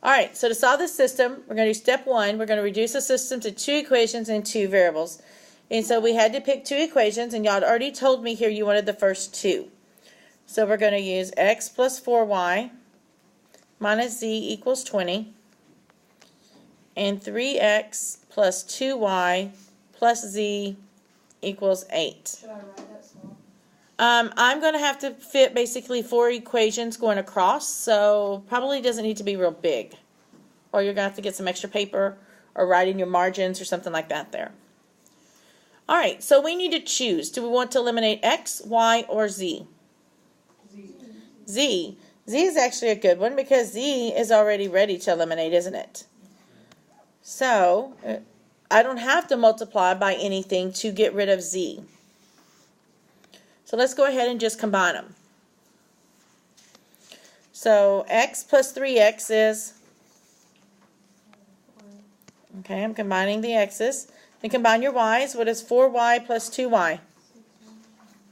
All right, so to solve this system, we're going to do step 1. We're going to reduce the system to 2 equations and 2 variables. And so we had to pick 2 equations, and y'all had already told me here you wanted the first 2. So we're going to use x plus 4y minus z equals 20, and 3x plus 2y plus z equals 8. Should I write that small? I'm going to have to fit basically 4 equations going across, so probably doesn't need to be real big. Or you're going to have to get some extra paper or write in your margins or something like that there. All right, so we need to choose. Do we want to eliminate x, y, or z? Z. Z is actually a good one because z is already ready to eliminate, isn't it? So I don't have to multiply by anything to get rid of z. So let's go ahead and just combine them. So x plus 3x is, okay, I'm combining the x's. Then combine your y's. What is 4y plus 2y?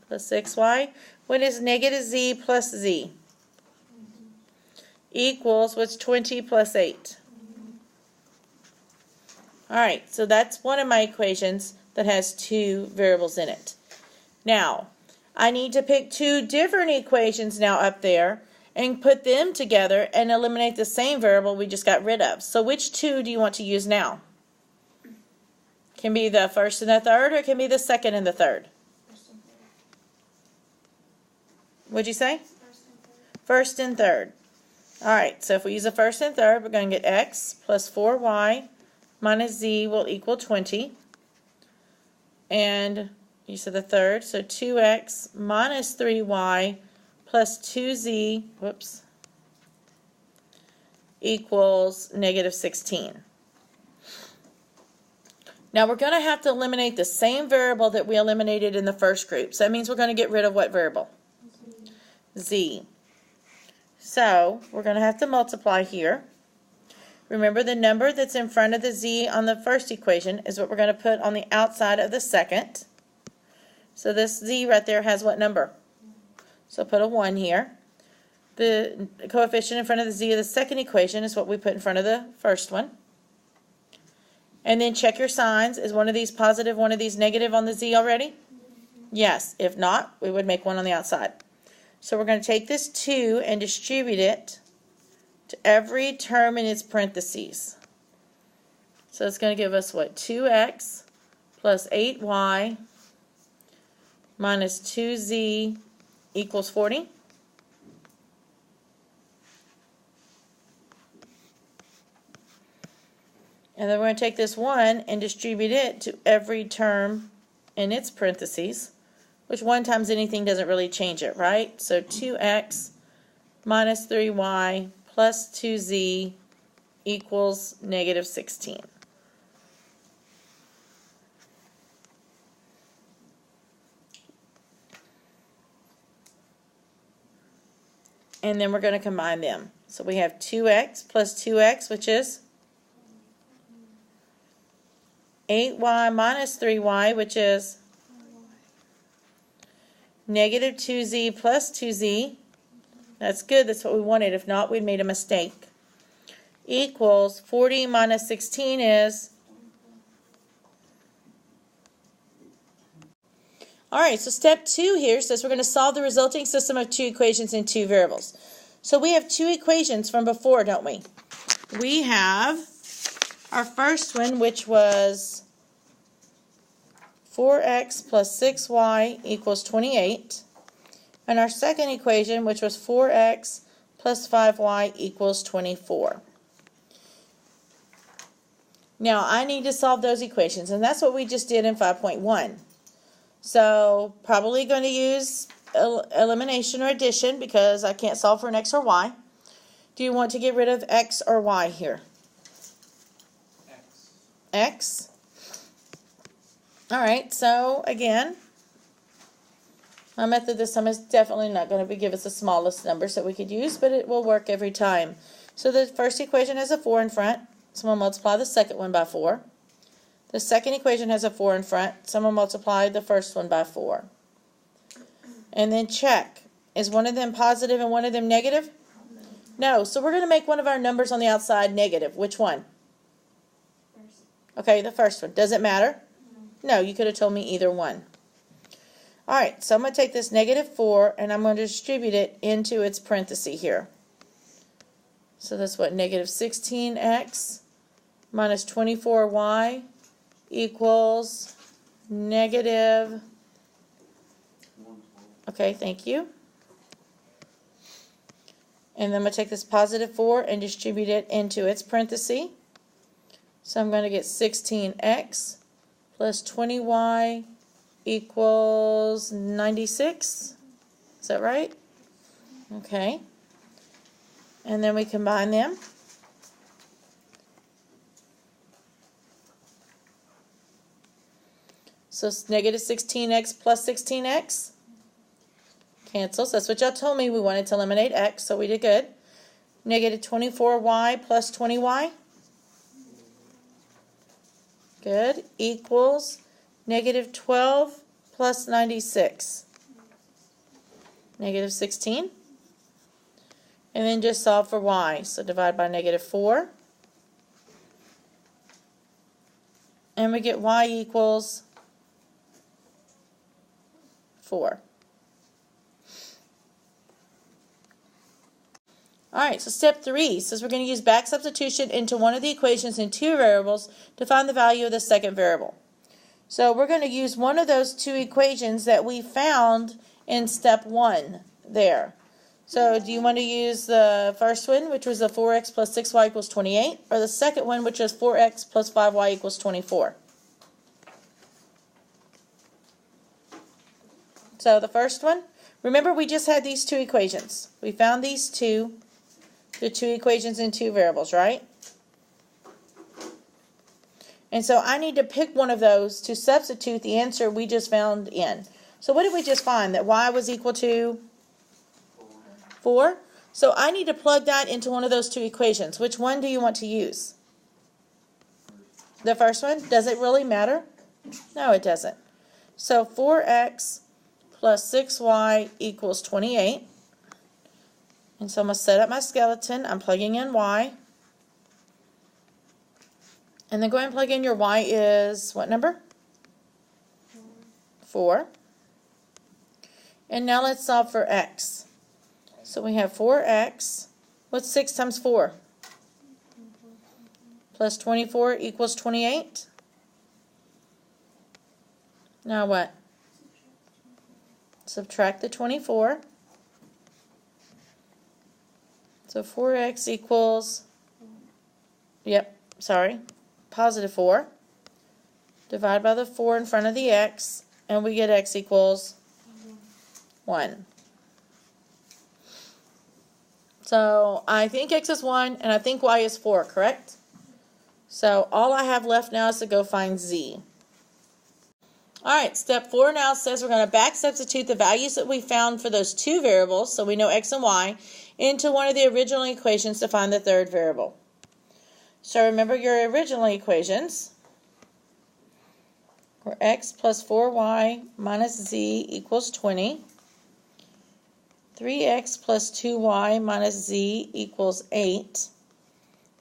Plus 6y. What is negative z plus z? Equals, what's 20 plus 8? Alright, so that's one of my equations that has 2 variables in it. Now, I need to pick 2 different equations now up there and put them together and eliminate the same variable we just got rid of. So which 2 do you want to use now? Can be the first and the third, or it can be the second and the third. What'd you say? First and third. Alright, so if we use the first and third, we're going to get x plus 4y minus z will equal 20. And you said the third, so 2x minus 3y plus 2z, whoops, equals negative 16. Now we're going to have to eliminate the same variable that we eliminated in the first group. So that means we're going to get rid of what variable? Z. So we're going to have to multiply here. Remember, the number that's in front of the z on the first equation is what we're going to put on the outside of the second. So this z right there has what number? So put a 1 here. The coefficient in front of the z of the second equation is what we put in front of the first one. And then check your signs. Is one of these positive, one of these negative on the z already? Yes. If not, we would make one on the outside. So we're going to take this 2 and distribute it to every term in its parentheses. So it's going to give us what? 2x plus 8y minus 2z equals 40. And then we're going to take this 1 and distribute it to every term in its parentheses, which 1 times anything doesn't really change it, right? So 2x minus 3y plus 2z equals negative 16. And then we're going to combine them. So we have 2x plus 2x, which is 8y minus 3y, which is negative 2z plus 2z. That's good. That's what we wanted. If not, we'd made a mistake. Equals 40 minus 16 is... Alright, so step 2 here says we're going to solve the resulting system of 2 equations and 2 variables. So we have 2 equations from before, don't we? We have our first one, which was 4x plus 6y equals 28. And our second equation, which was 4x plus 5y equals 24. Now, I need to solve those equations, and that's what we just did in 5.1. So, probably going to use elimination or addition because I can't solve for an x or y. Do you want to get rid of x or y here? X. Alright, so again, my method this time is definitely not going to give us the smallest numbers that we could use, but it will work every time. So the first equation has a 4 in front, so we'll multiply the second one by 4. The second equation has a 4 in front, so we'll multiply the first one by 4. And then check. Is one of them positive and one of them negative? No, so we're going to make one of our numbers on the outside negative. Which one? First. Okay, the first one. Does it matter? No, you could have told me either one. Alright, so I'm going to take this negative 4 and I'm going to distribute it into its parenthesis here. So that's what, negative 16x minus 24y equals negative, okay, thank you. And then I'm going to take this positive 4 and distribute it into its parenthesis. So I'm going to get 16x plus 20y equals 96. Is that right? Okay. And then we combine them. So it's negative 16x plus 16x. Cancels. That's what y'all told me. We wanted to eliminate x, so we did good. Negative 24y plus 20y. Good. Equals negative 12 plus 96. Negative 16. And then just solve for y. So divide by negative 4. And we get y equals 4. Alright, so step 3 says we're going to use back substitution into one of the equations in two variables to find the value of the second variable. So we're going to use one of those two equations that we found in step 1 there. So do you want to use the first one, which was the 4x plus 6y equals 28, or the second one, which is 4x plus 5y equals 24? So the first one, remember we just had these two equations. We found these two, the two equations in two variables, right? And so I need to pick one of those to substitute the answer we just found in. So what did we just find? That y was equal to 4. So I need to plug that into one of those two equations. Which one do you want to use? The first one? Does it really matter? No, it doesn't. So 4x plus 6y equals 28. And so I'm going to set up my skeleton. I'm plugging in y. And then go ahead and plug in your y is what number? 4. And now let's solve for x. So we have 4x. What's 6 times 4? Plus 24 equals 28. Now what? Subtract the 24. So 4x equals, positive 4. Divide by the 4 in front of the x, and we get x equals 1. So I think x is 1, and I think y is 4, correct? So all I have left now is to go find z. Alright, step 4 now says we're going to back substitute the values that we found for those two variables, so we know x and y, into one of the original equations to find the third variable. So remember your original equations were x plus 4y minus z equals 20. 3x plus 2y minus z equals 8.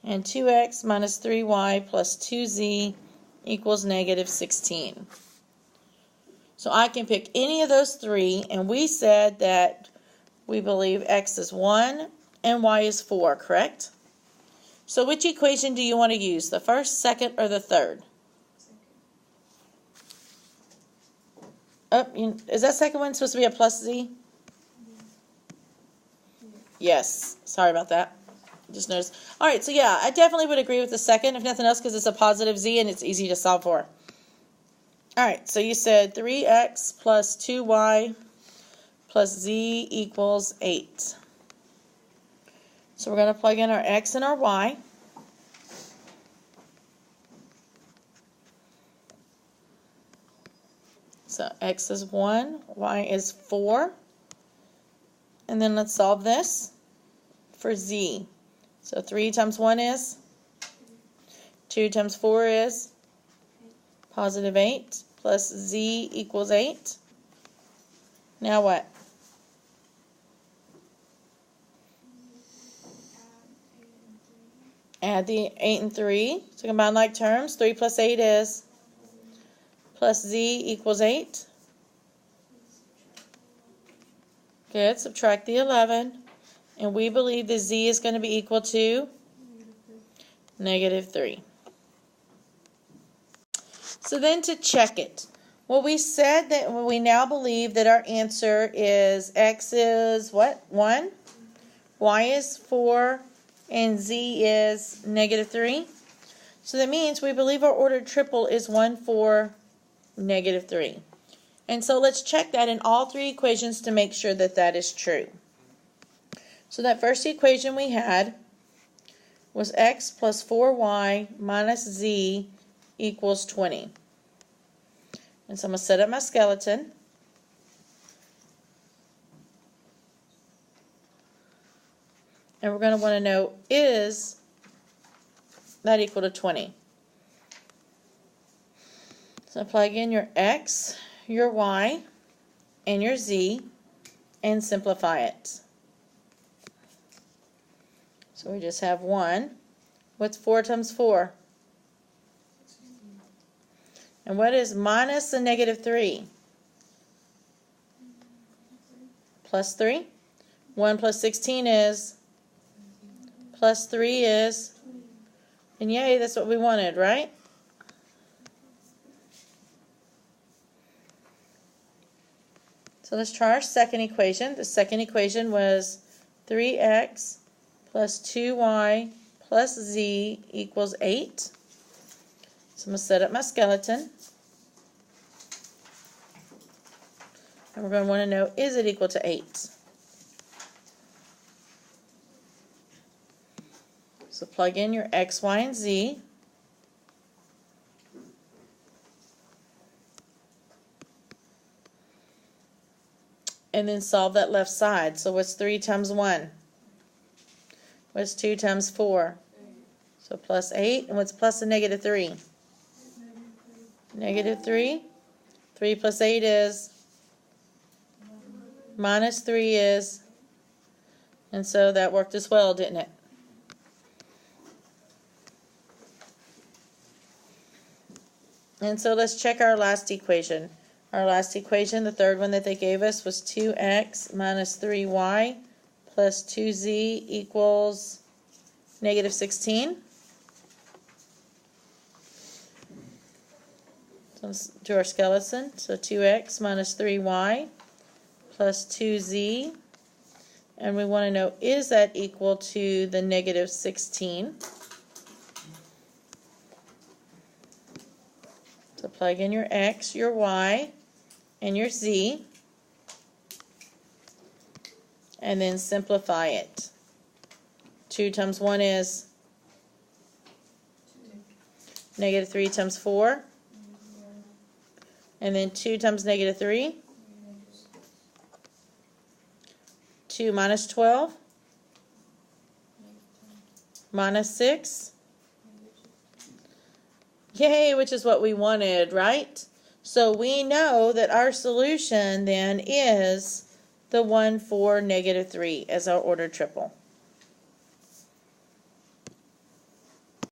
And 2x minus 3y plus 2z equals negative 16. So I can pick any of those three, and we said that we believe x is 1 and y is 4, correct? So which equation do you want to use, the first, second, or the third? Is that second one supposed to be a plus z? Yes, sorry about that. Just noticed. Alright, so yeah, I definitely would agree with the second, if nothing else, because it's a positive z and it's easy to solve for. Alright, so you said 3x plus 2y plus z equals 8. So we're going to plug in our x and our y. So x is 1, y is 4. And then let's solve this for z. So 3 times 1 is? 2 times 4 is? Positive 8 plus z equals 8. Now what? Add the 8 and 3 to combine like terms. 3 plus 8 is, plus z equals 8. Good, subtract the 11. And we believe that z is going to be equal to -3. So then to check it, well, we said that we now believe that our answer is x is what? 1, y is 4, and z is -3. So that means we believe our ordered triple is 1, 4, -3. And so let's check that in all three equations to make sure that that is true. So that first equation we had was x plus 4y minus z equals 20. And so I'm going to set up my skeleton. And we're going to want to know, is that equal to 20? So plug in your x, your y, and your z, and simplify it. So we just have 1. What's 4 times 4? And what is minus the -3? Plus 3. 1 plus 16 is, plus 3 is, and yay, that's what we wanted, right? So let's try our second equation. The second equation was 3x plus 2y plus z equals 8. So I'm going to set up my skeleton. And we're going to want to know, is it equal to 8? So plug in your x, y, and z. And then solve that left side. So what's 3 times 1? What's 2 times 4? So plus 8. And what's plus the -3? -3. 3 plus 8 is, minus 3 is, and so that worked as well, didn't it? And so let's check our last equation. Our last equation, the third one that they gave us, was 2x minus 3y plus 2z equals -16. So let's do our skeleton. So 2x minus 3y plus 2z. And we want to know, is that equal to the -16? So plug in your x, your y, and your z, and then simplify it. 2 times 1 is -3 times 4, and then 2 times -3, 2 minus 12, minus 6. Yay, which is what we wanted, right? So we know that our solution then is the 1, 4, -3 as our ordered triple.